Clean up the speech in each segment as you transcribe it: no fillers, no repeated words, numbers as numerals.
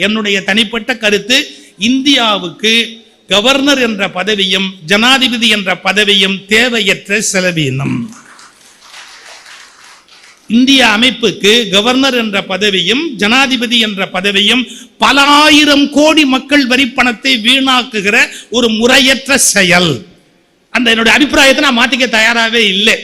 என்னுடைய தனிப்பட்ட கருத்து, இந்தியாவுக்கு கவர்னர் என்ற பதவியும் ஜனாதிபதி என்ற பதவியும் தேவையற்ற செலவீனம். இந்திய அமைப்புக்கு கவர்னர் என்ற பதவியும் ஜனாதிபதி என்ற பதவியும் பல ஆயிரம் கோடி மக்கள் வரி பணத்தை வீணாக்குகிற ஒரு முறையற்ற செயல். அந்த என்னுடைய அபிப்பிராயத்தை நான் மாத்திக்க தயாராகவே இல்லை.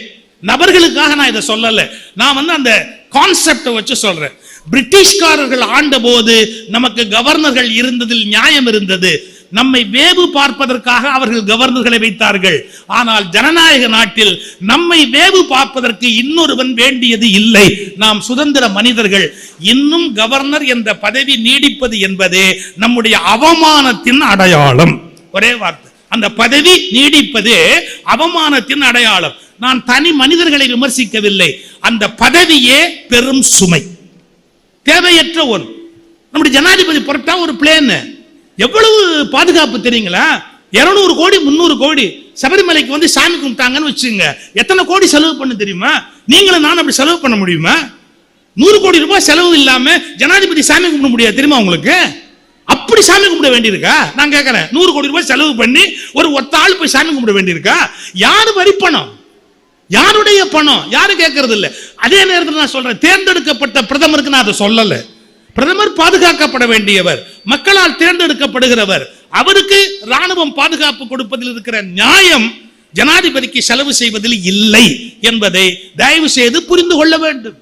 நபர்களுக்காக நான் இதை சொல்லல, நான் அந்த கான்செப்டை வச்சு சொல்றேன். பிரிட்டிஷ்காரர்கள் ஆண்ட போது நமக்கு கவர்னர்கள் இருந்ததில் நியாயம் இருந்தது. நம்மை வேவு பார்ப்பதற்காக அவர்கள் கவர்னர்களை வைத்தார்கள். ஆனால் ஜனநாயக நாட்டில் நம்மை வேவு பார்ப்பதற்கு இன்னொருவன் வேண்டியது இல்லை. நாம் சுதந்திர மனிதர்கள். இன்னும் கவர்னர் என்ற பதவி நீடிப்பது என்பதே நம்முடைய அவமானத்தின் அடையாளம். ஒரே வார்த்தை, அந்த பதவி நீடிப்பது அவமானத்தின் அடையாளம். நான் தனி மனிதர்களை விமர்சிக்கவில்லை. அந்த பதவியே பெரும் சுமை, தேவையற்ற ஒன்று. நம்முடைய ஜனாதிபதி பொறுத்தா ஒரு பிளேன் எவ்வளவு பாதுகாப்பு தெரியுங்களா? 200 கோடி 300 கோடி சபரிமலைக்கு வந்து சாமி கும்பிட்டாங்கன்னு வச்சுங்க, எத்தனை கோடி செலவு பண்ண தெரியுமா? நீங்களும் நான் அப்படி செலவு பண்ண முடியுமா? 100 கோடி ரூபாய் செலவு இல்லாம ஜனாதிபதி சாமி கும்பிட முடியாது தெரியுமா உங்களுக்கு? அப்படி சாமி கும்பிட வேண்டியிருக்கா? நான் கேட்கிறேன், 100 கோடி ரூபாய் செலவு பண்ணி ஒரு ஒத்த ஆள் போய் சாமி கும்பிட வேண்டியிருக்கா? யாரு வரி பணம், யாருடைய பணம், யாரு கேட்கறது இல்ல. அதே நேரத்தில் நான் சொல்றேன், தேர்ந்தெடுக்கப்பட்ட பிரதமருக்கு நான் அதை சொல்லல. பிரதமர் பாதுகாக்கப்பட வேண்டியவர், மக்களால் தேர்ந்தெடுக்கப்படுகிறவர். அவருக்கு ராணுவம் பாதுகாப்பு கொடுப்பதில் இருக்கிற நியாயம் ஜனாதிபதிக்கு செலவு செய்வதில் இல்லை என்பதை தயவு செய்து புரிந்து கொள்ள வேண்டும்.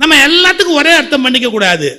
நம்ம எல்லாத்துக்கும் ஒரே அர்த்தம் பண்ணிக்க கூடாது.